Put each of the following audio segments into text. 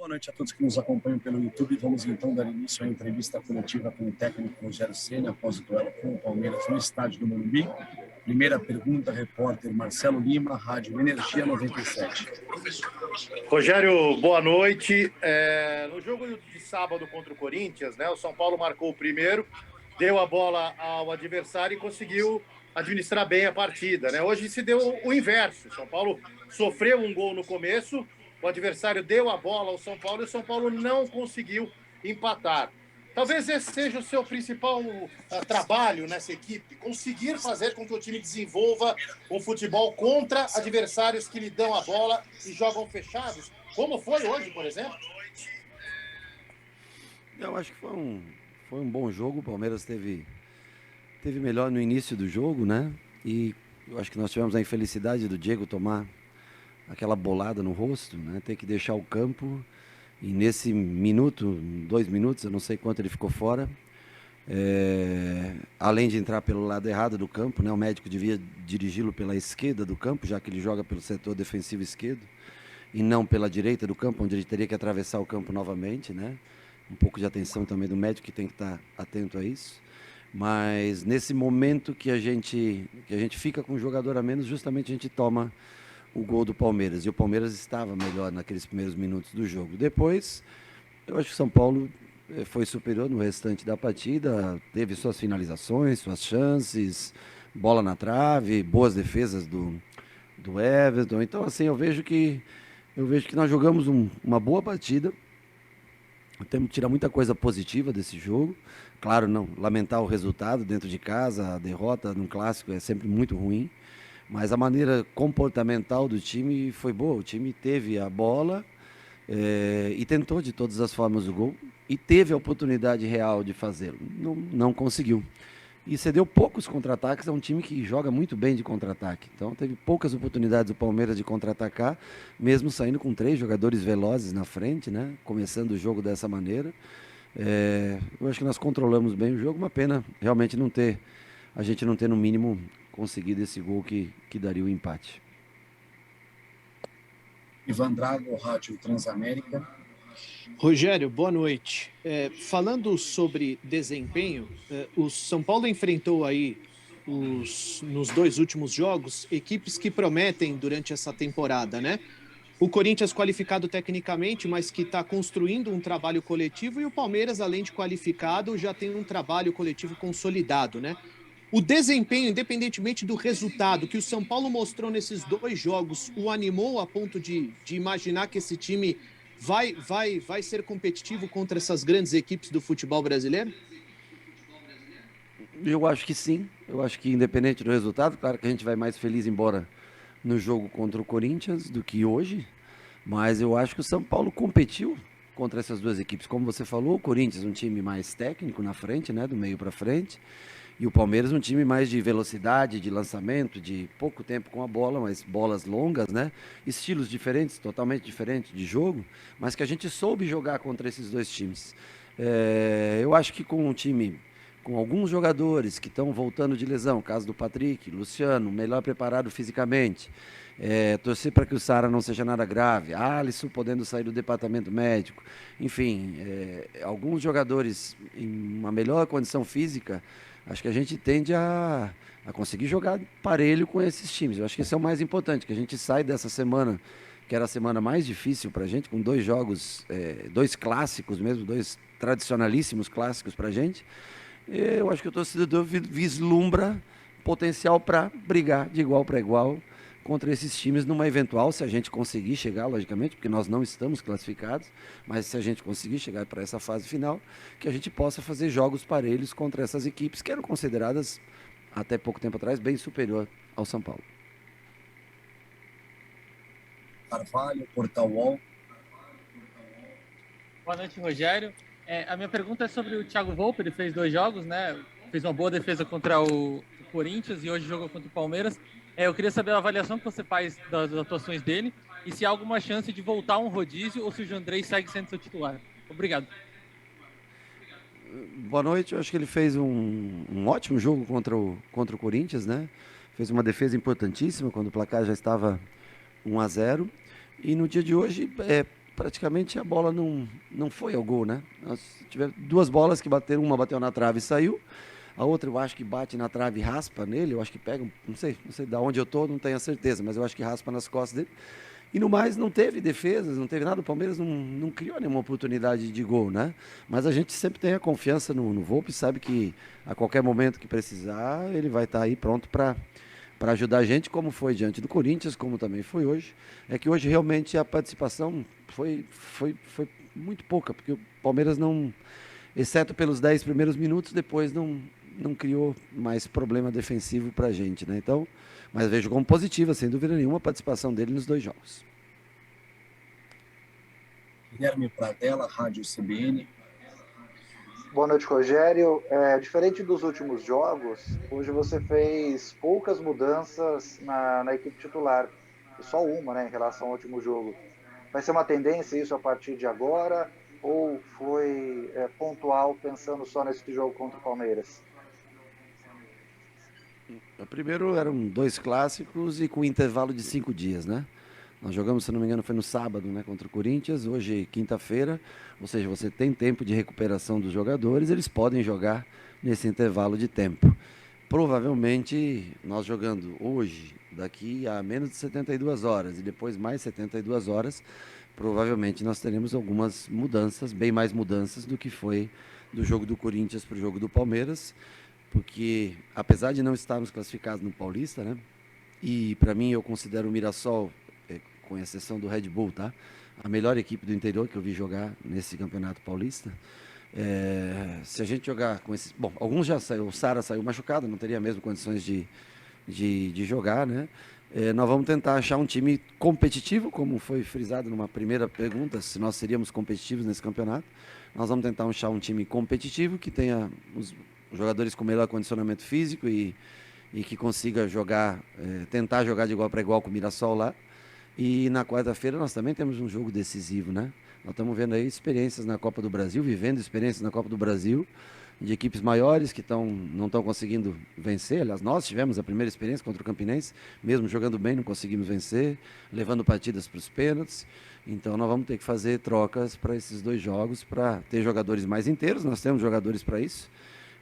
Boa noite a todos que nos acompanham pelo YouTube. Vamos então dar início à entrevista coletiva com o técnico Rogério Ceni após o duelo com o Palmeiras no estádio do Morumbi. Primeira pergunta, repórter Marcelo Lima, Rádio Energia 97. Rogério, boa noite. No jogo de sábado contra o Corinthians, né, o São Paulo marcou o primeiro, deu a bola ao adversário e conseguiu administrar bem a partida, né? Hoje se deu o inverso. O São Paulo sofreu um gol no começo, o adversário deu a bola ao São Paulo e o São Paulo não conseguiu empatar. Talvez esse seja o seu principal trabalho nessa equipe, conseguir fazer com que o time desenvolva um futebol contra adversários que lhe dão a bola e jogam fechados, como foi hoje, por exemplo. Eu acho que foi um bom jogo. O Palmeiras teve melhor no início do jogo, né? E eu acho que nós tivemos a infelicidade do Diego tomar aquela bolada no rosto, né? Ter que deixar o campo. E nesse minuto, 2 minutos, eu não sei quanto ele ficou fora. Além de entrar pelo lado errado do campo, né? O médico devia dirigi-lo pela esquerda do campo, já que ele joga pelo setor defensivo esquerdo, e não pela direita do campo, onde ele teria que atravessar o campo novamente, né? Um pouco de atenção também do médico, que tem que estar atento a isso. Mas nesse momento que a gente fica com um jogador a menos, justamente a gente toma o gol do Palmeiras. E o Palmeiras estava melhor naqueles primeiros minutos do jogo. Depois, eu acho que o São Paulo foi superior no restante da partida, teve suas finalizações, suas chances, bola na trave, boas defesas do Everton. Então, assim, eu vejo que nós jogamos uma boa partida. Temos que tirar muita coisa positiva desse jogo. Claro, não lamentar o resultado dentro de casa, a derrota num clássico é sempre muito ruim, mas a maneira comportamental do time foi boa. O time teve a bola e tentou de todas as formas o gol e teve a oportunidade real de fazê-lo. Não conseguiu. E cedeu poucos contra-ataques a um time que joga muito bem de contra-ataque. Então teve poucas oportunidades do Palmeiras de contra-atacar, mesmo saindo com 3 jogadores velozes na frente, né? Começando o jogo dessa maneira. Eu acho que nós controlamos bem o jogo. Uma pena realmente a gente não ter no mínimo conseguido esse gol que daria o empate. Ivan Drago, Rádio Transamérica. Rogério, boa noite. Falando sobre desempenho, o São Paulo enfrentou aí nos 2 últimos jogos equipes que prometem durante essa temporada, né? O Corinthians qualificado tecnicamente, mas que está construindo um trabalho coletivo, e o Palmeiras, além de qualificado, já tem um trabalho coletivo consolidado, né? O desempenho, independentemente do resultado que o São Paulo mostrou nesses 2 jogos, o animou a ponto de imaginar que esse time vai ser competitivo contra essas grandes equipes do futebol brasileiro? Eu acho que sim. Eu acho que independente do resultado, claro que a gente vai mais feliz embora no jogo contra o Corinthians do que hoje, mas eu acho que o São Paulo competiu contra essas 2 equipes. Como você falou, o Corinthians um time mais técnico na frente, né, do meio para frente, e o Palmeiras um time mais de velocidade, de lançamento, de pouco tempo com a bola, mas bolas longas, né? Estilos diferentes, totalmente diferentes de jogo, mas que a gente soube jogar contra esses 2 times. Eu acho que com um time, com alguns jogadores que estão voltando de lesão, caso do Patrick, Luciano, melhor preparado fisicamente, torcer para que o Sara não seja nada grave, Alisson podendo sair do departamento médico, enfim, alguns jogadores em uma melhor condição física, acho que a gente tende a conseguir jogar parelho com esses times. Eu acho que esse é o mais importante, que a gente sai dessa semana, que era a semana mais difícil para a gente, com 2 jogos, 2 clássicos mesmo, 2 tradicionalíssimos clássicos para a gente. Eu acho que o torcedor vislumbra potencial para brigar de igual para igual contra esses times numa eventual, se a gente conseguir chegar, logicamente, porque nós não estamos classificados, mas se a gente conseguir chegar para essa fase final, que a gente possa fazer jogos parelhos contra essas equipes que eram consideradas, até pouco tempo atrás, bem superior ao São Paulo. Carvalho, Portal UOL. Boa noite, Rogério. A minha pergunta é sobre o Thiago Volpe. Ele fez 2 jogos, né? Fez uma boa defesa contra o Corinthians e hoje jogou contra o Palmeiras. Eu queria saber a avaliação que você faz das atuações dele e se há alguma chance de voltar a um rodízio ou se o Jandrei segue sendo seu titular. Obrigado. Boa noite. Eu acho que ele fez um ótimo jogo contra o Corinthians, né? Fez uma defesa importantíssima quando o placar já estava 1-0. E no dia de hoje praticamente a bola não foi ao gol, né? Nós tivemos 2 bolas que bateram, uma bateu na trave e saiu, a outra eu acho que bate na trave e raspa nele, eu acho que pega, não sei de onde eu tô, não tenho a certeza, mas eu acho que raspa nas costas dele. E no mais, não teve defesas, não teve nada. O Palmeiras não criou nenhuma oportunidade de gol, né? Mas a gente sempre tem a confiança no Volpi, sabe que a qualquer momento que precisar, ele vai estar aí pronto para ajudar a gente, como foi diante do Corinthians, como também foi hoje. É que hoje realmente a participação foi muito pouca, porque o Palmeiras não, exceto pelos 10 primeiros minutos, depois não criou mais problema defensivo para a gente, né? Então, mas vejo como positiva, sem dúvida nenhuma, a participação dele nos 2 jogos. Guilherme Pradella, Rádio CBN. Boa noite, Rogério. Diferente dos últimos jogos, hoje você fez poucas mudanças na equipe titular, e só uma, né, em relação ao último jogo. Vai ser uma tendência isso a partir de agora, ou foi pontual pensando só nesse jogo contra o Palmeiras? Primeiro eram 2 clássicos e com intervalo de 5 dias, né? Nós jogamos, se não me engano, foi no sábado, né, contra o Corinthians, hoje quinta-feira, ou seja, você tem tempo de recuperação dos jogadores, eles podem jogar nesse intervalo de tempo. Provavelmente, nós jogando hoje, daqui a menos de 72 horas e depois mais 72 horas, provavelmente nós teremos algumas mudanças, bem mais mudanças do que foi do jogo do Corinthians para o jogo do Palmeiras, porque apesar de não estarmos classificados no Paulista, né, e para mim eu considero o Mirassol, com exceção do Red Bull, tá? A melhor equipe do interior que eu vi jogar nesse campeonato paulista. Se a gente jogar com esses... Bom, alguns já saiu, o Sara saiu machucado, não teria mesmo condições de jogar, né? Nós vamos tentar achar um time competitivo, como foi frisado numa primeira pergunta, se nós seríamos competitivos nesse campeonato. Nós vamos tentar achar um time competitivo, que tenha os jogadores com melhor condicionamento físico e que consiga jogar, tentar jogar de igual para igual com o Mirassol lá. E na quarta-feira nós também temos um jogo decisivo, né? Nós estamos vendo aí experiências na Copa do Brasil, vivendo experiências na Copa do Brasil, de equipes maiores que não estão conseguindo vencer. Aliás, nós tivemos a primeira experiência contra o Campinense, mesmo jogando bem, não conseguimos vencer, levando partidas para os pênaltis. Então nós vamos ter que fazer trocas para esses 2 jogos, para ter jogadores mais inteiros, nós temos jogadores para isso.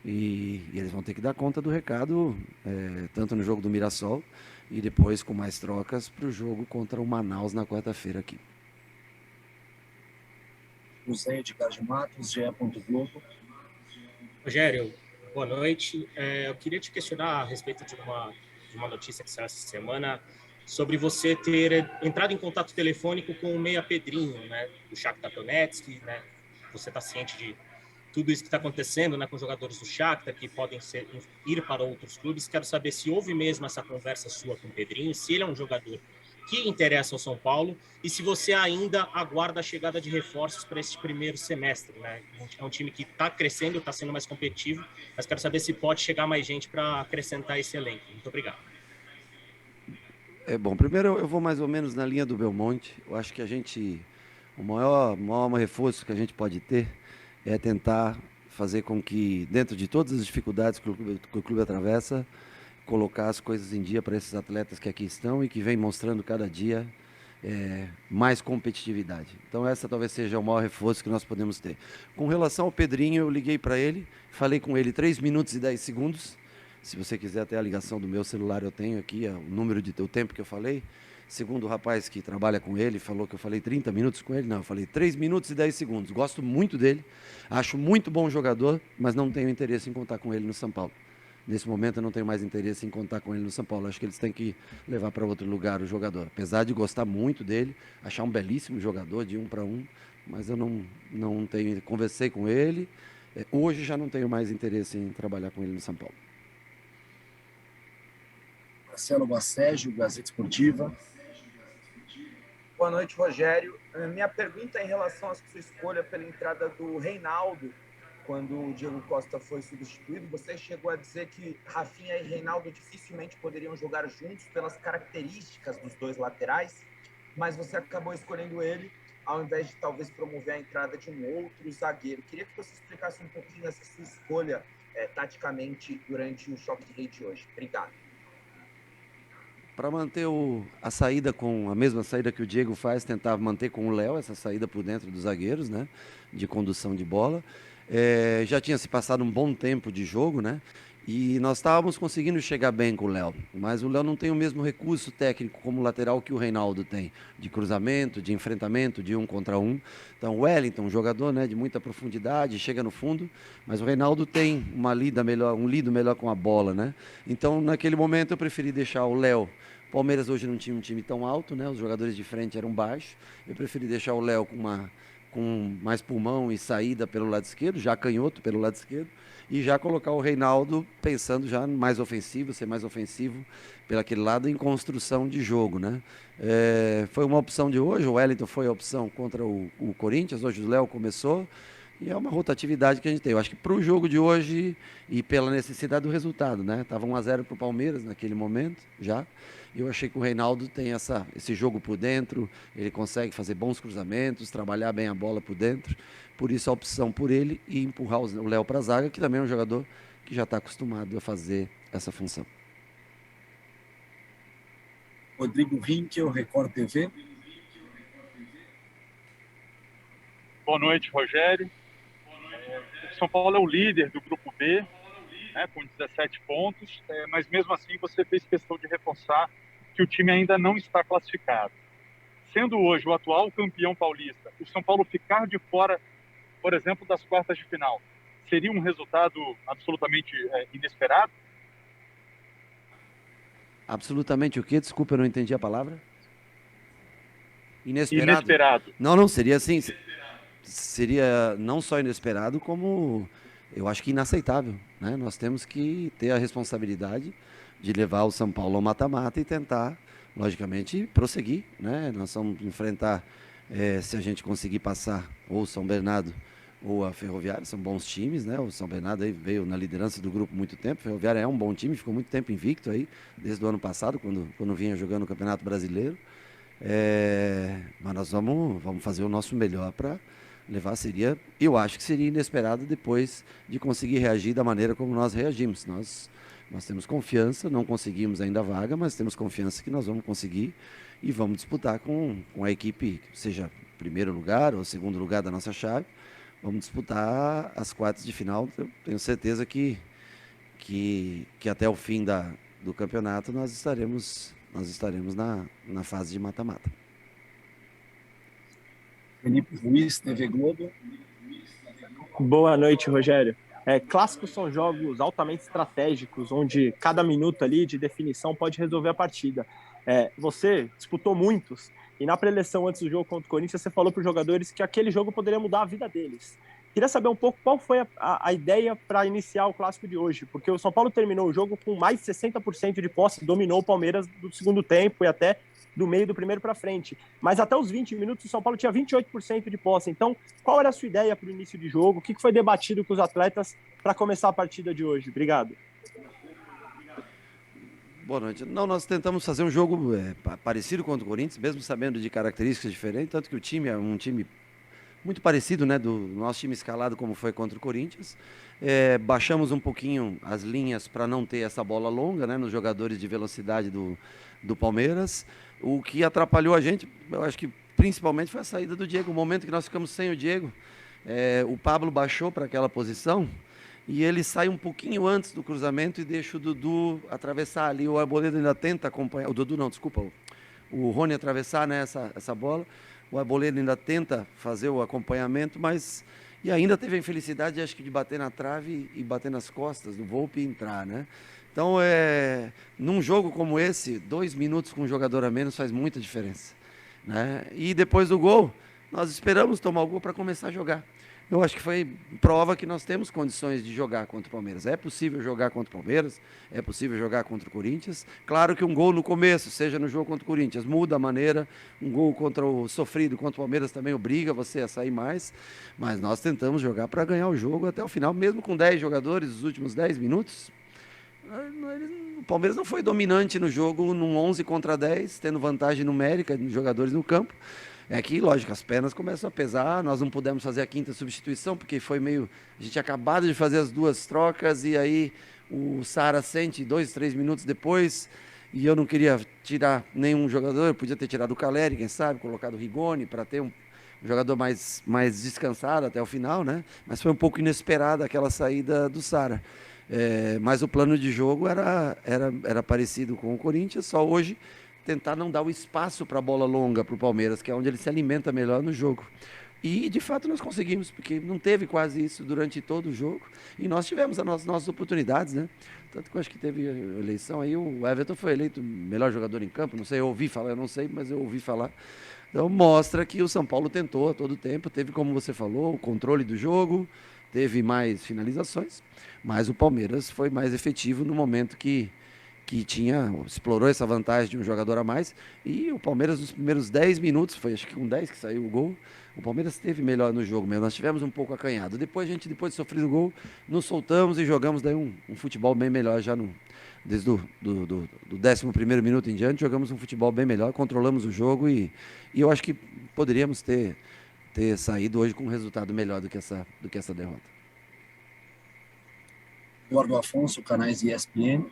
E eles vão ter que dar conta do recado, tanto no jogo do Mirassol, e depois com mais trocas para o jogo contra o Manaus na quarta-feira aqui. José Edgar de Matos, GE. Globo. Rogério, boa noite. Eu queria te questionar a respeito de uma notícia que saiu essa semana sobre você ter entrado em contato telefônico com o Meia Pedrinho, né, do Shakhtar Donetsk, né? Você está ciente de tudo isso que está acontecendo, né, com jogadores do Shakhtar que podem ir para outros clubes. Quero saber se houve mesmo essa conversa sua com o Pedrinho, se ele é um jogador que interessa ao São Paulo e se você ainda aguarda a chegada de reforços para este primeiro semestre, né? É um time que está crescendo, está sendo mais competitivo, mas quero saber se pode chegar mais gente para acrescentar esse elenco. Muito obrigado. Bom, primeiro eu vou mais ou menos na linha do Belmonte. Eu acho que o maior reforço que a gente pode ter é tentar fazer com que, dentro de todas as dificuldades que o clube atravessa, colocar as coisas em dia para esses atletas que aqui estão e que vem mostrando cada dia mais competitividade. Então essa talvez seja o maior reforço que nós podemos ter. Com relação ao Pedrinho, eu liguei para ele, falei com ele 3 minutos e 10 segundos. Se você quiser até a ligação do meu celular, eu tenho aqui o número o tempo que eu falei. Segundo o rapaz que trabalha com ele, falou que eu falei 30 minutos com ele. Não, eu falei 3 minutos e 10 segundos. Gosto muito dele, acho muito bom jogador, mas não tenho interesse em contar com ele no São Paulo. Nesse momento eu não tenho mais interesse em contar com ele no São Paulo. Acho que eles têm que levar para outro lugar o jogador. Apesar de gostar muito dele, achar um belíssimo jogador de 1 para 1, mas eu não tenho. Conversei com ele. Hoje já não tenho mais interesse em trabalhar com ele no São Paulo. Marcelo Basségio, Gazeta Esportiva. Boa noite, Rogério. Minha pergunta é em relação à sua escolha pela entrada do Reinaldo, quando o Diego Costa foi substituído. Você chegou a dizer que Rafinha e Reinaldo dificilmente poderiam jogar juntos pelas características dos 2 laterais, mas você acabou escolhendo ele ao invés de talvez promover a entrada de um outro zagueiro. Queria que você explicasse um pouquinho essa sua escolha taticamente durante o Choque de Rei de hoje. Obrigado. para manter a saída com a mesma saída que o Diego faz, tentar manter com o Léo essa saída por dentro dos zagueiros, né, de condução de bola. Já tinha se passado um bom tempo de jogo, né, e nós estávamos conseguindo chegar bem com o Léo, mas o Léo não tem o mesmo recurso técnico como lateral que o Reinaldo tem, de cruzamento, de enfrentamento, de 1 contra 1. Então o Wellington, um jogador, né, de muita profundidade, chega no fundo, mas o Reinaldo tem um lido melhor com a bola, né? Então naquele momento eu preferi deixar o Léo. O Palmeiras hoje não tinha um time tão alto, né? Os jogadores de frente eram baixos. Eu preferi deixar o Léo com mais pulmão e saída pelo lado esquerdo, já canhoto pelo lado esquerdo, e já colocar o Reinaldo pensando já mais ofensivo, ser mais ofensivo pelo aquele lado em construção de jogo, né? Foi uma opção de hoje, o Wellington foi a opção contra o Corinthians, hoje o Léo começou, e é uma rotatividade que a gente tem. Eu acho que para o jogo de hoje e pela necessidade do resultado, né? Estava 1-0 para o Palmeiras naquele momento já. Eu achei que o Reinaldo tem esse jogo por dentro, ele consegue fazer bons cruzamentos, trabalhar bem a bola por dentro. Por isso a opção por ele e empurrar o Léo para a zaga, que também é um jogador que já está acostumado a fazer essa função. Rodrigo Winkel, Record TV. Boa noite, Rogério. O São Paulo é o líder do Grupo B, né, com 17 pontos, mas mesmo assim você fez questão de reforçar que o time ainda não está classificado. Sendo hoje o atual campeão paulista, o São Paulo ficar de fora, por exemplo, das quartas de final, seria um resultado absolutamente inesperado? Absolutamente o quê? Desculpa, eu não entendi a palavra. Inesperado. Inesperado. Não, seria assim, seria não só inesperado, como eu acho que inaceitável, né? Nós temos que ter a responsabilidade de levar o São Paulo ao mata-mata e tentar, logicamente, prosseguir, né? Nós vamos enfrentar, se a gente conseguir passar ou o São Bernardo ou a Ferroviária, são bons times, né? O São Bernardo aí veio na liderança do grupo muito tempo, a Ferroviária é um bom time, ficou muito tempo invicto aí, desde o ano passado, quando vinha jogando o Campeonato Brasileiro. Mas nós vamos fazer o nosso melhor para levar. Eu acho que seria inesperado depois de conseguir reagir da maneira como nós reagimos. Nós temos confiança, não conseguimos ainda a vaga, mas temos confiança que nós vamos conseguir e vamos disputar com a equipe, seja primeiro lugar ou segundo lugar da nossa chave. Vamos disputar as quartas de final. Eu tenho certeza que até o fim do campeonato nós estaremos na fase de mata-mata. Felipe Ruiz, TV Globo. Boa noite, Rogério. Clássicos são jogos altamente estratégicos, onde cada minuto ali de definição pode resolver a partida. Você disputou muitos, e na preleção antes do jogo contra o Corinthians, você falou para os jogadores que aquele jogo poderia mudar a vida deles. Queria saber um pouco qual foi a ideia para iniciar o clássico de hoje, porque o São Paulo terminou o jogo com mais de 60% de posse, dominou o Palmeiras do segundo tempo e até do meio do primeiro para frente. Mas até os 20 minutos o São Paulo tinha 28% de posse. Então, qual era a sua ideia para o início de jogo? O que foi debatido com os atletas para começar a partida de hoje? Obrigado. Boa noite. Não, nós tentamos fazer um jogo parecido com o Corinthians, mesmo sabendo de características diferentes, tanto que o time é um time muito parecido, né, do nosso time escalado como foi contra o Corinthians. Baixamos um pouquinho as linhas para não ter essa bola longa, né, nos jogadores de velocidade do Palmeiras. O que atrapalhou a gente, eu acho que principalmente foi a saída do Diego. O momento que nós ficamos sem o Diego, o Pablo baixou para aquela posição e ele sai um pouquinho antes do cruzamento e deixa o Dudu atravessar ali. O Arboleda ainda tenta acompanhar, o Dudu não, desculpa, o Rony atravessar, né, essa bola. O Arboleda ainda tenta fazer o acompanhamento, mas e ainda teve a infelicidade, acho que, de bater na trave e bater nas costas do Volpi e entrar, né? Então, num jogo como esse, 2 minutos com um jogador a menos faz muita diferença, né? E depois do gol, nós esperamos tomar o gol para começar a jogar. Eu acho que foi prova que nós temos condições de jogar contra o Palmeiras. É possível jogar contra o Palmeiras, é possível jogar contra o Corinthians. Claro que um gol no começo, seja no jogo contra o Corinthians, muda a maneira. Um gol sofrido contra o Palmeiras também obriga você a sair mais. Mas nós tentamos jogar para ganhar o jogo até o final, mesmo com 10 jogadores, os últimos 10 minutos. O Palmeiras não foi dominante no jogo, num 11 contra 10, tendo vantagem numérica de jogadores no campo. É que, lógico, as pernas começam a pesar, nós não pudemos fazer a 5ª substituição, porque foi meio... A gente tinha acabado de fazer as 2 trocas, e aí o Sara sente 2, 3 minutos depois, e eu não queria tirar nenhum jogador, eu podia ter tirado o Caleri, quem sabe, colocado o Rigoni para ter um jogador mais descansado até o final, né? Mas foi um pouco inesperada aquela saída do Sara. Mas o plano de jogo era parecido com o Corinthians, só hoje tentar não dar o espaço para a bola longa para o Palmeiras, que é onde ele se alimenta melhor no jogo. E, de fato, nós conseguimos, porque não teve quase isso durante todo o jogo. E nós tivemos as nossas oportunidades, né? Tanto que eu acho que teve eleição aí, o Everton foi eleito melhor jogador em campo, não sei, eu ouvi falar, eu não sei, mas eu ouvi falar. Então, mostra que o São Paulo tentou a todo tempo, teve, como você falou, o controle do jogo, teve mais finalizações, mas o Palmeiras foi mais efetivo no momento que explorou essa vantagem de um jogador a mais, e o Palmeiras nos primeiros 10 minutos, foi acho que com 10 que saiu o gol, o Palmeiras esteve melhor no jogo mesmo, nós tivemos um pouco acanhado. Depois de sofrer o gol, nos soltamos e jogamos daí um futebol bem melhor já desde do 11º minuto em diante, jogamos um futebol bem melhor, controlamos o jogo e eu acho que poderíamos ter saído hoje com um resultado melhor do que essa derrota. Eduardo Afonso, canais ESPN.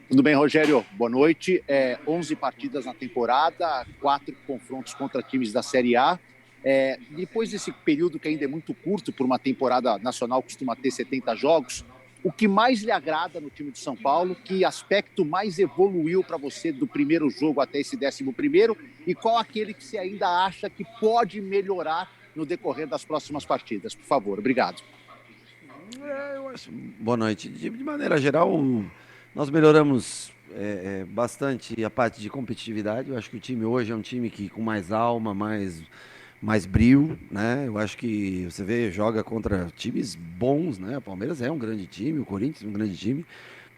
Tudo bem, Rogério? Boa noite. 11 partidas na temporada, 4 confrontos contra times da Série A. Depois desse período que ainda é muito curto, por uma temporada nacional costuma ter 70 jogos, o que mais lhe agrada no time do São Paulo? Que aspecto mais evoluiu para você do primeiro jogo até esse 11º? E qual aquele que você ainda acha que pode melhorar no decorrer das próximas partidas? Por favor, obrigado. Eu acho... Boa noite. De maneira geral, nós melhoramos bastante a parte de competitividade. Eu acho que o time hoje é um time que com mais alma, mais brio, né? Eu acho que você vê, joga contra times bons, né? O Palmeiras é um grande time, o Corinthians é um grande time,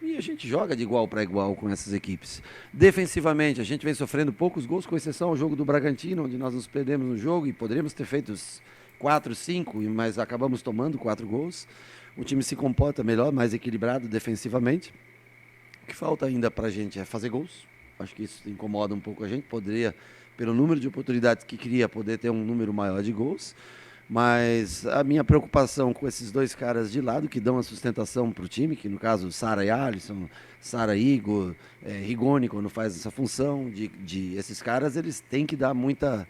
e a gente joga de igual para igual com essas equipes. Defensivamente, a gente vem sofrendo poucos gols, com exceção ao jogo do Bragantino, onde nós nos perdemos no jogo e poderíamos ter feito 4, 5, mas acabamos tomando 4 gols. O time se comporta melhor, mais equilibrado defensivamente. O que falta ainda para a gente é fazer gols. Acho que isso incomoda um pouco a gente. Poderia, pelo número de oportunidades que queria, poder ter um número maior de gols. Mas a minha preocupação com esses dois caras de lado, que dão a sustentação para o time, que no caso Sara e Alisson, Sara e Igor, Rigoni, quando faz essa função, esses caras, eles têm que dar muita...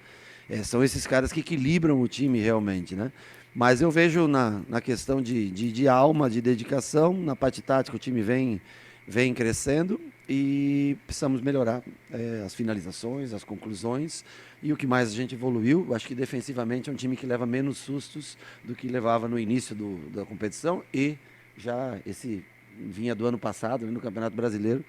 são esses caras que equilibram o time realmente, né? Mas eu vejo na questão de alma, de dedicação, na parte tática o time vem crescendo e precisamos melhorar as finalizações, as conclusões e o que mais a gente evoluiu. Acho que defensivamente é um time que leva menos sustos do que levava no início da competição e já vinha do ano passado, no Campeonato Brasileiro,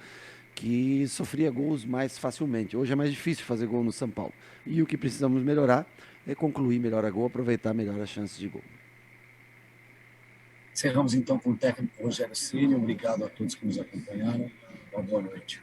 que sofria gols mais facilmente. Hoje é mais difícil fazer gol no São Paulo. E o que precisamos melhorar é concluir melhor a gol, aproveitar melhor as chances de gol. Encerramos então com o técnico Rogério Ceni. Obrigado a todos que nos acompanharam. Uma boa noite.